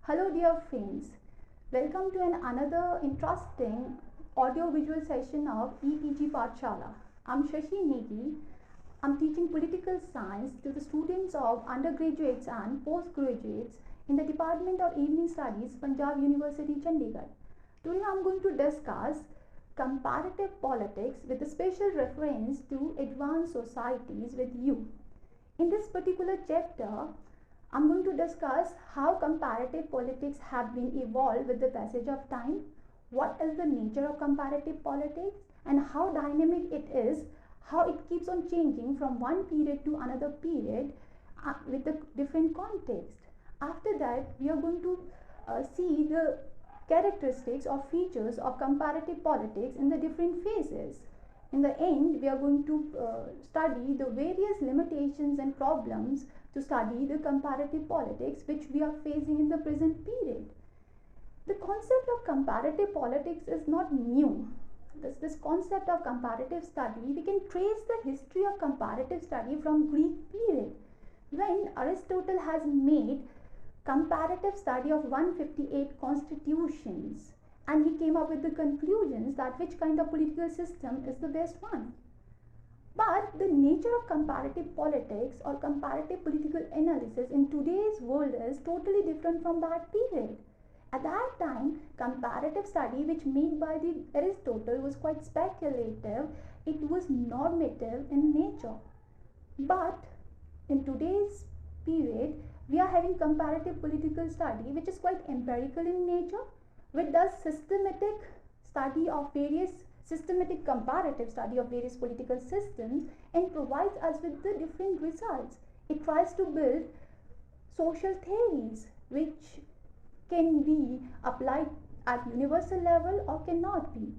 Hello dear friends, welcome to another interesting audio-visual session of EPG Pathshala. I'm Shashi Negi. I'm teaching political science to the students of undergraduates and postgraduates in the Department of Evening Studies, Punjab University, Chandigarh. Today I'm going to discuss comparative politics with a special reference to advanced societies with you. In this particular chapter, I'm going to discuss how comparative politics have been evolved with the passage of time, what is the nature of comparative politics, and how dynamic it is, how it keeps on changing from one period to another period with the different context. After that, we are going to see the characteristics or features of comparative politics in the different phases. In the end, we are going to study the various limitations and problems to study the comparative politics which we are facing in the present period. The concept of comparative politics is not new. This concept of comparative study, we can trace the history of comparative study from Greek period, when Aristotle has made comparative study of 158 constitutions, and he came up with the conclusions that which kind of political system is the best one. But the nature of comparative politics or comparative political analysis in today's world is totally different from that period. At that time, comparative study which made by the Aristotle was quite speculative, it was normative in nature. But in today's period, we are having comparative political study which is quite empirical in nature, which does systematic comparative study of various political systems and provides us with the different results. It tries to build social theories which can be applied at universal level or cannot be.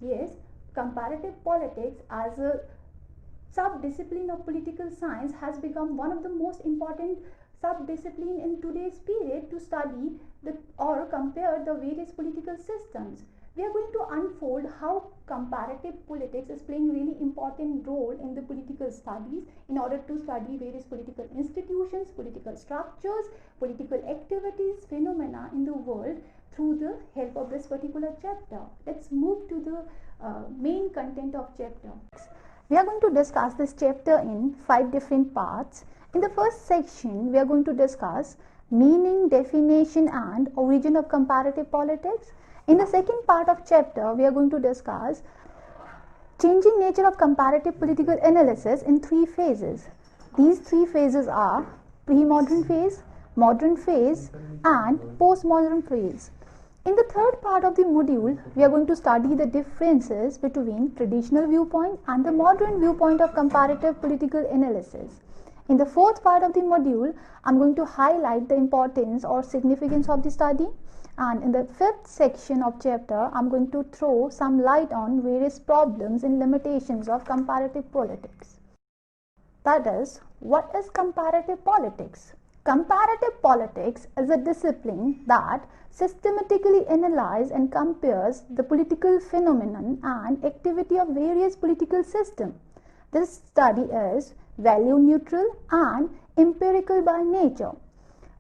Yes, comparative politics as a sub-discipline of political science has become one of the most important sub-discipline in today's period to study or compare the various political systems. We are going to unfold how comparative politics is playing really important role in the political studies in order to study various political institutions, political structures, political activities, phenomena in the world through the help of this particular chapter. Let's move to the main content of chapter. We are going to discuss this chapter in 5 different parts. In the first section, we are going to discuss meaning, definition and origin of comparative politics. In the second part of chapter, we are going to discuss changing nature of comparative political analysis in 3 phases. These 3 phases are pre-modern phase, modern phase and post-modern phase. In the third part of the module, we are going to study the differences between traditional viewpoint and the modern viewpoint of comparative political analysis. In the fourth part of the module, I am going to highlight the importance or significance of the study. And in the fifth section of chapter, I am going to throw some light on various problems and limitations of comparative politics. That is, what is comparative politics? Comparative politics is a discipline that systematically analyzes and compares the political phenomenon and activity of various political systems. This study is value neutral and empirical by nature.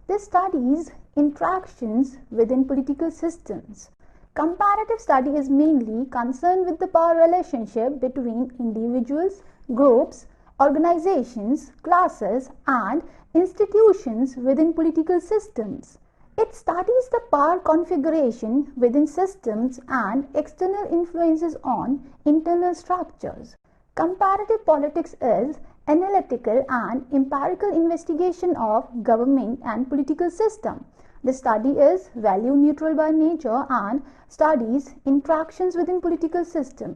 This studies interactions within political systems. Comparative study is mainly concerned with the power relationship between individuals, groups, organizations, classes and institutions within political systems. It studies the power configuration within systems and external influences on internal structures. Comparative politics is analytical and empirical investigation of government and political system. The study is value neutral by nature and studies interactions within political system.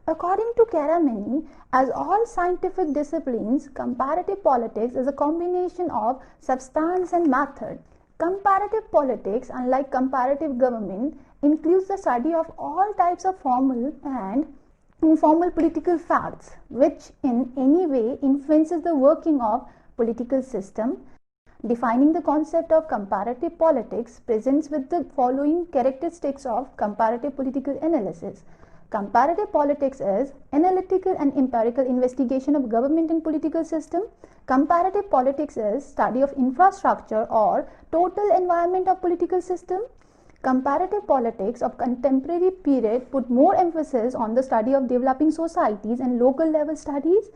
According to Karamani, as all scientific disciplines, comparative politics is a combination of substance and method. Comparative politics, unlike comparative government, includes the study of all types of formal and informal political facts which in any way influences the working of political system. Defining the concept of comparative politics presents with the following characteristics of comparative political analysis. Comparative politics is analytical and empirical investigation of government and political system. Comparative politics is study of infrastructure or total environment of political system. Comparative politics of contemporary period put more emphasis on the study of developing societies and local level studies.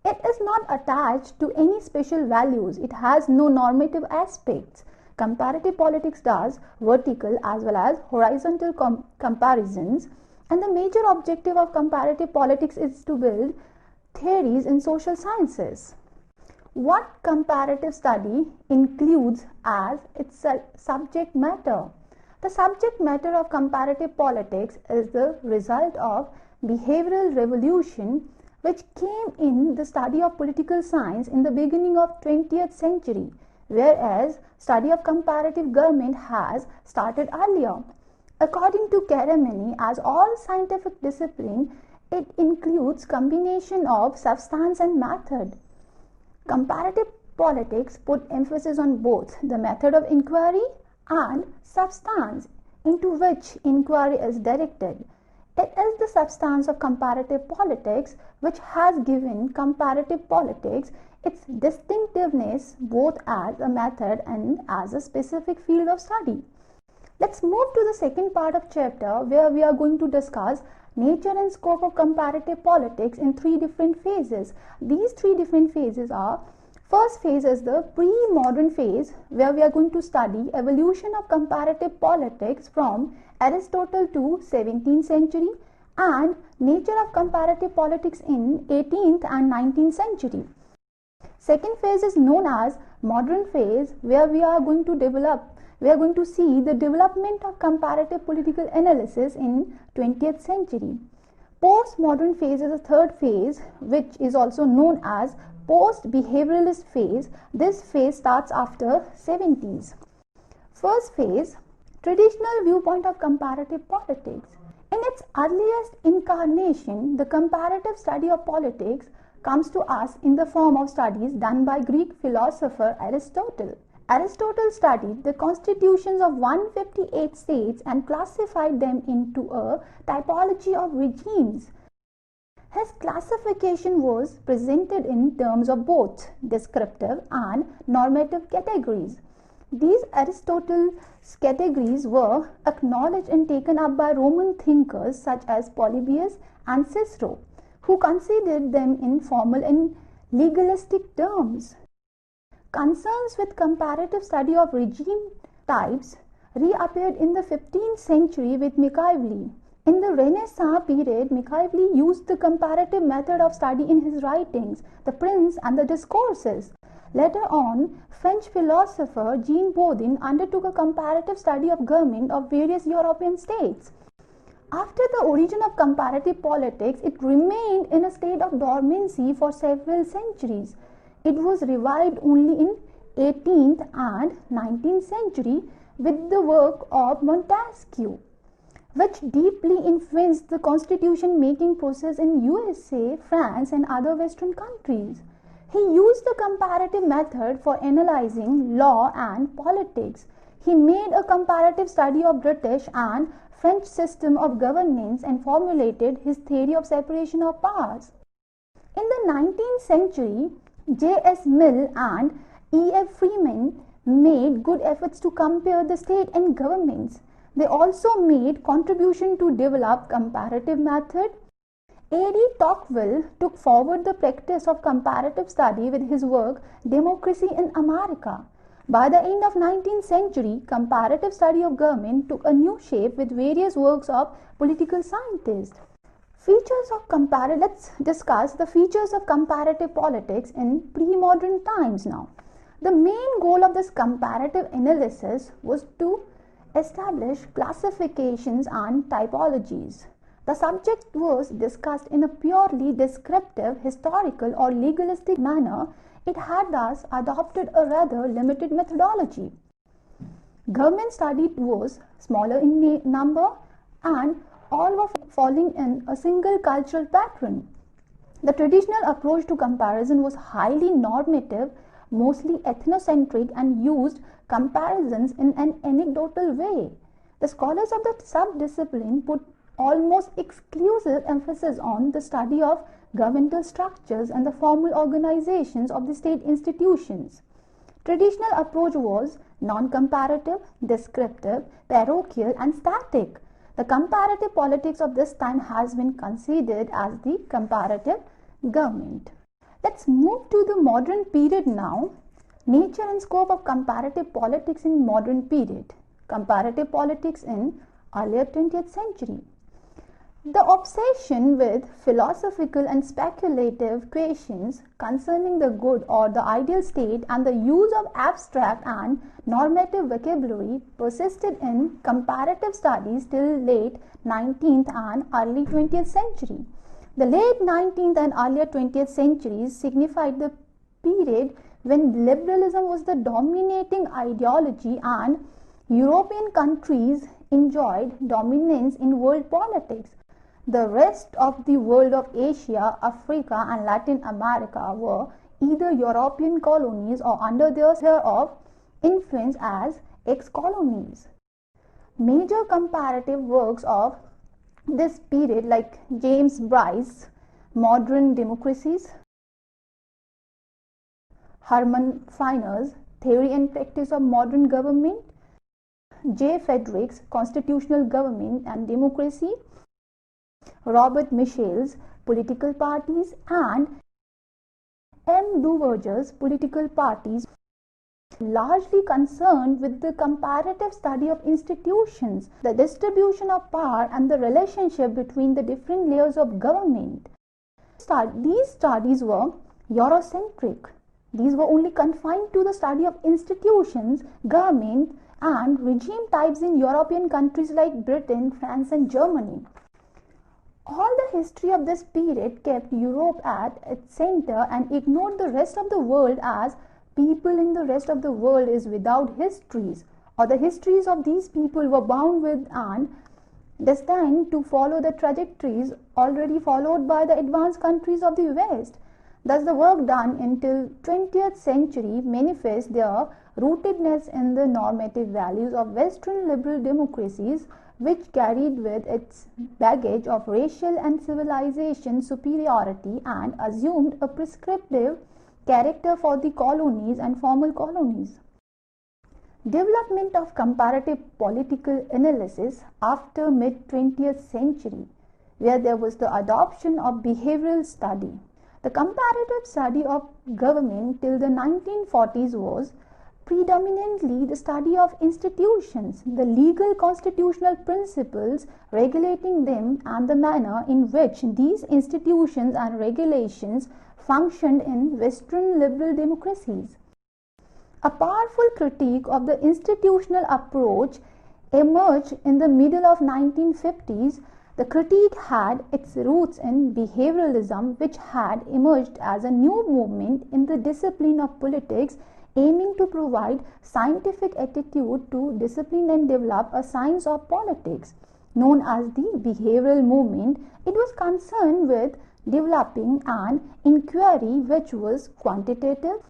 It is not attached to any special values. It has no normative aspects. Comparative politics does vertical as well as horizontal comparisons, and the major objective of comparative politics is to build theories in social sciences. What comparative study includes as its subject matter? The subject matter of comparative politics is the result of behavioral revolution which came in the study of political science in the beginning of 20th century, whereas study of comparative government has started earlier. According to Karamani, as all scientific discipline, it includes combination of substance and method. Comparative politics put emphasis on both the method of inquiry and substance into which inquiry is directed. It is the substance of comparative politics which has given comparative politics its distinctiveness both as a method and as a specific field of study. Let's move to the second part of chapter where we are going to discuss nature and scope of comparative politics in three different phases. These three different phases are: first phase is the pre-modern phase where we are going to study evolution of comparative politics from Aristotle to 17th century and nature of comparative politics in 18th and 19th century. Second phase is known as modern phase where we are going to see the development of comparative political analysis in 20th century. Postmodern phase is the third phase, which is also known as post-behavioralist phase. This phase starts after 70s. First phase, traditional viewpoint of comparative politics. In its earliest incarnation, the comparative study of politics comes to us in the form of studies done by Greek philosopher Aristotle. Aristotle studied the constitutions of 158 states and classified them into a typology of regimes. His classification was presented in terms of both descriptive and normative categories. These Aristotle's categories were acknowledged and taken up by Roman thinkers such as Polybius and Cicero, who considered them in formal and legalistic terms. Concerns with comparative study of regime types reappeared in the 15th century with Machiavelli. In the Renaissance period, Machiavelli used the comparative method of study in his writings, The Prince and the Discourses. Later on, French philosopher Jean Bodin undertook a comparative study of government of various European states. After the origin of comparative politics, it remained in a state of dormancy for several centuries. It was revived only in 18th and 19th century with the work of Montesquieu, which deeply influenced the constitution making process in USA, France and other Western countries. He used the comparative method for analyzing law and politics. He made a comparative study of British and French system of governance and formulated his theory of separation of powers. In the 19th century, J.S. Mill and E.F. Freeman made good efforts to compare the state and governments. They also made contribution to develop comparative method. A.D. Tocqueville took forward the practice of comparative study with his work Democracy in America. By the end of 19th century, comparative study of government took a new shape with various works of political scientists. Let's discuss the features of comparative politics in pre-modern times now. The main goal of this comparative analysis was to establish classifications and typologies. The subject was discussed in a purely descriptive, historical or legalistic manner. It had thus adopted a rather limited methodology. Government study was smaller in number and all were falling in a single cultural pattern. The traditional approach to comparison was highly normative, mostly ethnocentric, and used comparisons in an anecdotal way. The scholars of the sub-discipline put almost exclusive emphasis on the study of governmental structures and the formal organizations of the state institutions. Traditional approach was non-comparative, descriptive, parochial and static. The comparative politics of this time has been considered as the comparative government. Let's move to the modern period now. Nature and scope of comparative politics in modern period. Comparative politics in earlier 20th century. The obsession with philosophical and speculative questions concerning the good or the ideal state and the use of abstract and normative vocabulary persisted in comparative studies till late 19th and early 20th century. The late 19th and earlier 20th centuries signified the period when liberalism was the dominating ideology and European countries enjoyed dominance in world politics. The rest of the world of Asia, Africa and Latin America were either European colonies or under their sphere of influence as ex-colonies. Major comparative works of this period like James Bryce, Modern Democracies, Herman Feiner's Theory and Practice of Modern Government, J. Friedrichs, Constitutional Government and Democracy, Robert Michel's Political Parties and M. Duverger's Political Parties, largely concerned with the comparative study of institutions, the distribution of power and the relationship between the different layers of government. These studies were Eurocentric. These were only confined to the study of institutions, government and regime types in European countries like Britain, France and Germany. All the history of this period kept Europe at its center and ignored the rest of the world as people in the rest of the world is without histories, or the histories of these people were bound with and destined to follow the trajectories already followed by the advanced countries of the West. Thus, the work done until 20th century manifests their rootedness in the normative values of Western liberal democracies, which carried with its baggage of racial and civilization superiority and assumed a prescriptive character for the colonies and former colonies. Development of comparative political analysis after mid-20th century, where there was the adoption of behavioral study. The comparative study of government till the 1940s was predominantly the study of institutions, the legal constitutional principles regulating them and the manner in which these institutions and regulations functioned in Western liberal democracies. A powerful critique of the institutional approach emerged in the middle of 1950s. The critique had its roots in behavioralism, which had emerged as a new movement in the discipline of politics, aiming to provide scientific attitude to discipline and develop a science of politics. Known as the behavioral movement, it was concerned with developing an inquiry which was quantitative,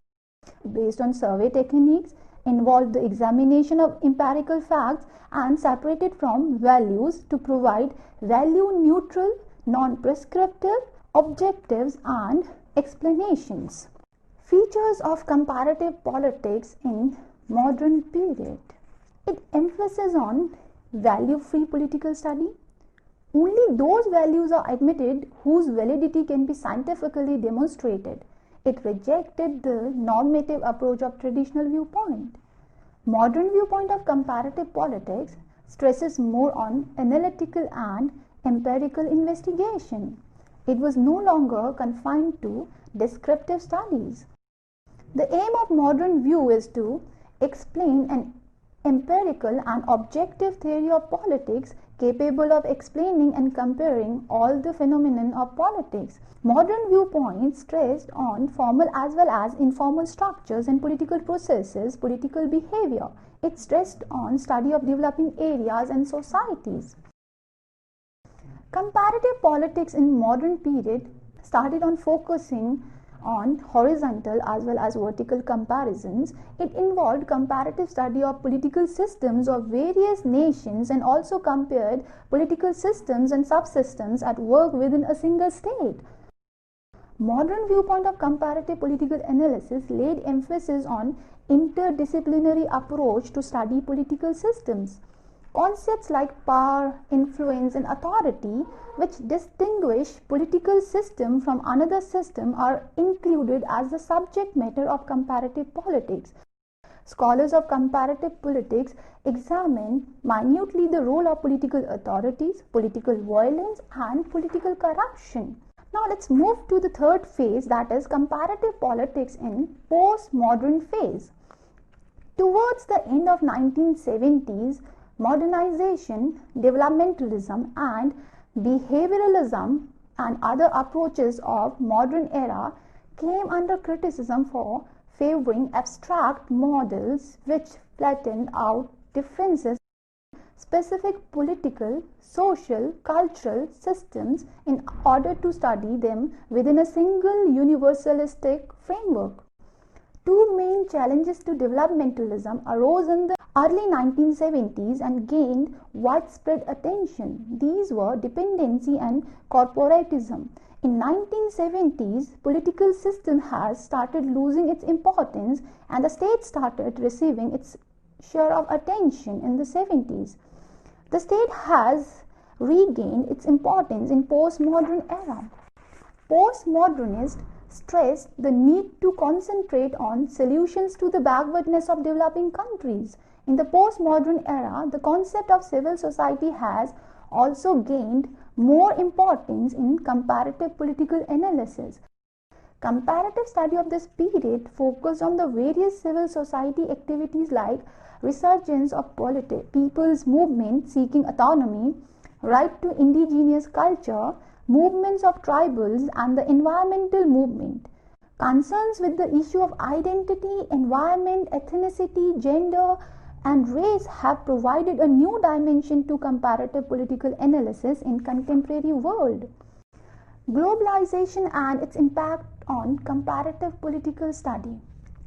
based on survey techniques, involved the examination of empirical facts and separated from values to provide value-neutral, non-prescriptive objectives and explanations. Features of comparative politics in modern period. It emphasizes on value-free political study. Only those values are admitted whose validity can be scientifically demonstrated. It rejected the normative approach of traditional viewpoint. Modern viewpoint of comparative politics stresses more on analytical and empirical investigation. It was no longer confined to descriptive studies. The aim of modern view is to explain an empirical and objective theory of politics capable of explaining and comparing all the phenomena of politics. Modern viewpoints stressed on formal as well as informal structures and political processes, political behavior. It stressed on study of developing areas and societies. Comparative politics in modern period started on focusing on horizontal as well as vertical comparisons. It involved comparative study of political systems of various nations and also compared political systems and subsystems at work within a single state. Modern viewpoint of comparative political analysis laid emphasis on interdisciplinary approach to study political systems. Concepts like power, influence and authority, which distinguish political system from another system, are included as the subject matter of comparative politics. Scholars of comparative politics examine minutely the role of political authorities, political violence and political corruption. Now let's move to the third phase, that is comparative politics in postmodern phase. Towards the end of 1970s, modernization, developmentalism and behavioralism and other approaches of modern era came under criticism for favoring abstract models which flattened out differences in specific political, social, cultural systems in order to study them within a single universalistic framework. Two main challenges to developmentalism arose in the early 1970s and gained widespread attention. These were dependency and corporatism. In 1970s, political system has started losing its importance and the state started receiving its share of attention in the 70s. The state has regained its importance in postmodern era. Postmodernists stressed the need to concentrate on solutions to the backwardness of developing countries. In the postmodern era, the concept of civil society has also gained more importance in comparative political analysis. Comparative study of this period focused on the various civil society activities like resurgence of people's movement seeking autonomy, right to indigenous culture, movements of tribals and the environmental movement. Concerns with the issue of identity, environment, ethnicity, gender and race have provided a new dimension to comparative political analysis in contemporary world. Globalization and its impact on comparative political study.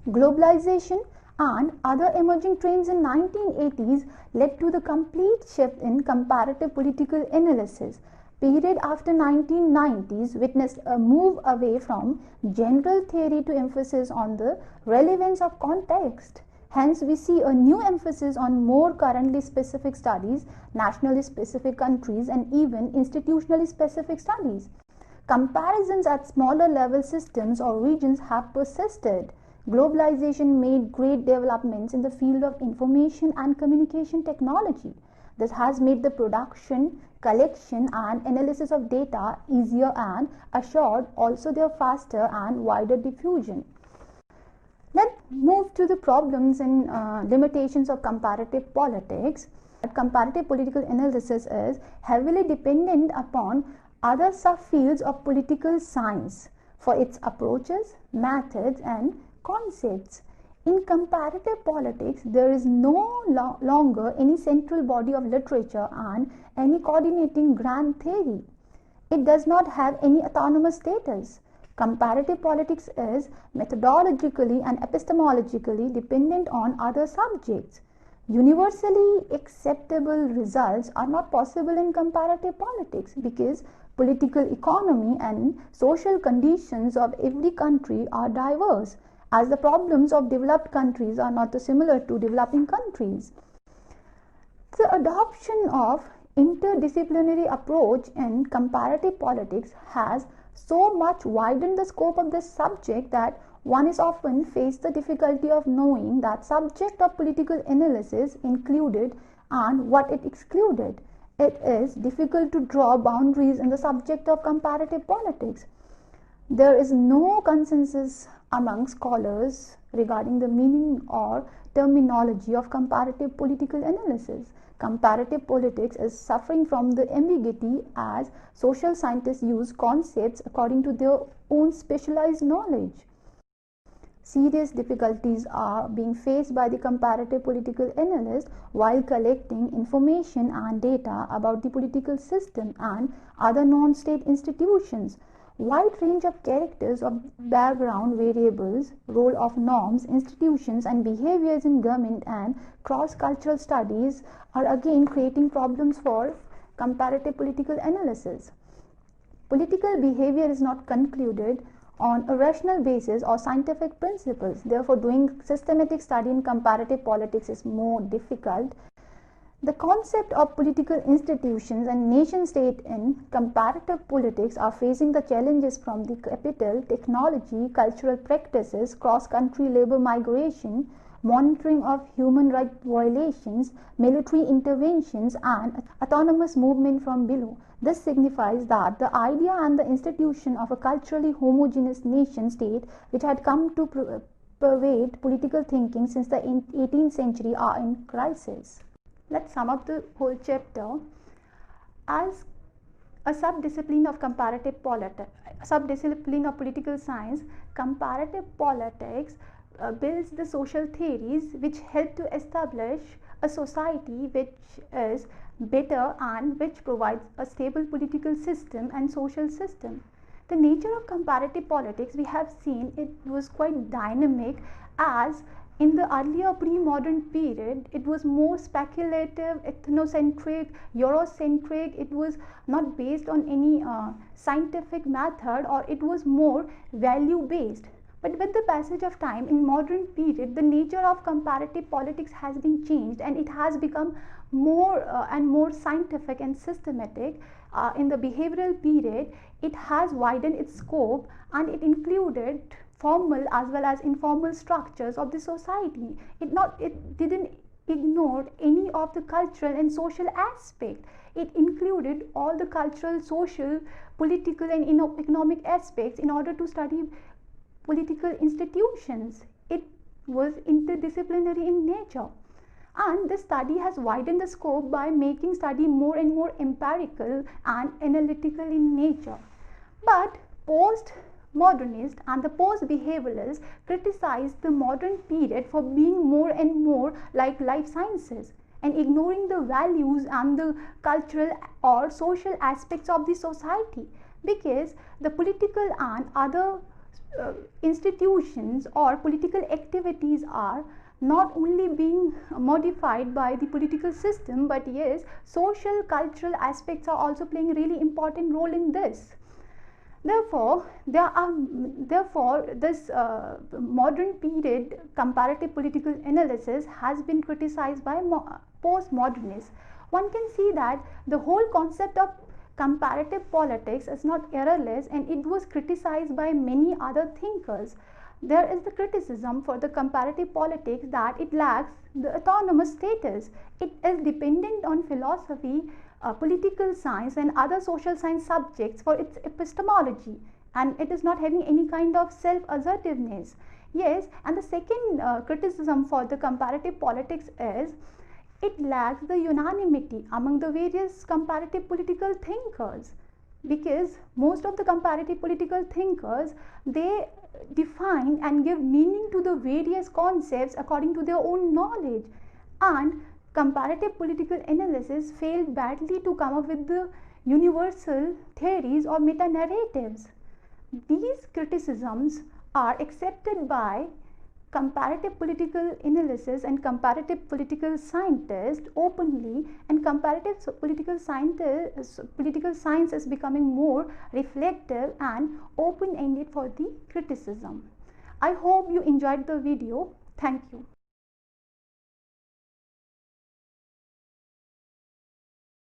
Globalization and other emerging trends in 1980s led to the complete shift in comparative political analysis. Period after 1990s witnessed a move away from general theory to emphasis on the relevance of context. Hence, we see a new emphasis on more currently specific studies, nationally specific countries, and even institutionally specific studies. Comparisons at smaller level systems or regions have persisted. Globalization made great developments in the field of information and communication technology. This has made the production, collection, and analysis of data easier and assured also their faster and wider diffusion. Let's move to the problems and limitations of comparative politics. Comparative political analysis is heavily dependent upon other subfields of political science for its approaches, methods, and concepts. In comparative politics, there is no longer any central body of literature and any coordinating grand theory. It does not have any autonomous status. Comparative politics is methodologically and epistemologically dependent on other subjects. Universally acceptable results are not possible in comparative politics because political economy and social conditions of every country are diverse, as the problems of developed countries are not similar to developing countries. The adoption of interdisciplinary approach in comparative politics has so much widened the scope of this subject that one is often faced the difficulty of knowing that subject of political analysis included and what it excluded. It is difficult to draw boundaries in the subject of comparative politics. There is no consensus among scholars regarding the meaning or terminology of comparative political analysis. Comparative politics is suffering from the ambiguity as social scientists use concepts according to their own specialized knowledge. Serious difficulties are being faced by the comparative political analyst while collecting information and data about the political system and other non-state institutions. wide range of characters of background variables, role of norms, institutions and behaviors in government and cross-cultural studies are again creating problems for comparative political analysis. Political behavior is not concluded on a rational basis or scientific principles. Therefore, doing systematic study in comparative politics is more difficult. The concept of political institutions and nation state in comparative politics are facing the challenges from the capital, technology, cultural practices, cross-country labor migration, monitoring of human rights violations, military interventions and autonomous movement from below. This signifies that the idea and the institution of a culturally homogeneous nation state which had come to pervade political thinking since the 18th century are in crisis. Let's sum up the whole chapter. As a subdiscipline of comparative politics, subdiscipline of political science, comparative politics builds the social theories which help to establish a society which is better and which provides a stable political system and social system. The nature of comparative politics, we have seen it was quite dynamic, as in the earlier pre-modern period, it was more speculative, ethnocentric, Eurocentric. It was not based on any scientific method, or it was more value-based. But with the passage of time in modern period, the nature of comparative politics has been changed and it has become more and more scientific and systematic. In the behavioral period, it has widened its scope and it included formal as well as informal structures of the society. It didn't ignore any of the cultural and social aspect. It included all the cultural, social, political and economic aspects in order to study political institutions. It was interdisciplinary in nature. And this study has widened the scope by making study more and more empirical and analytical in nature. But post-modernist and the post-behavioralists criticized the modern period for being more and more like life sciences and ignoring the values and the cultural or social aspects of the society, because the political and other institutions or political activities are not only being modified by the political system, but yes, social cultural aspects are also playing a really important role in this. Therefore, this modern period comparative political analysis has been criticized by postmodernists. One can see that the whole concept of comparative politics is not errorless and it was criticized by many other thinkers. There is the criticism for the comparative politics that it lacks the autonomous status. It is dependent on philosophy, political science and other social science subjects for its epistemology, and it is not having any kind of self-assertiveness. Yes, and the second criticism for the comparative politics is it lacks the unanimity among the various comparative political thinkers, because most of the comparative political thinkers, they define and give meaning to the various concepts according to their own knowledge, and comparative political analysis failed badly to come up with the universal theories or meta-narratives. These criticisms are accepted by comparative political analysis and comparative political scientists openly, and comparative political science is becoming more reflective and open-ended for the criticism. I hope you enjoyed the video. Thank you.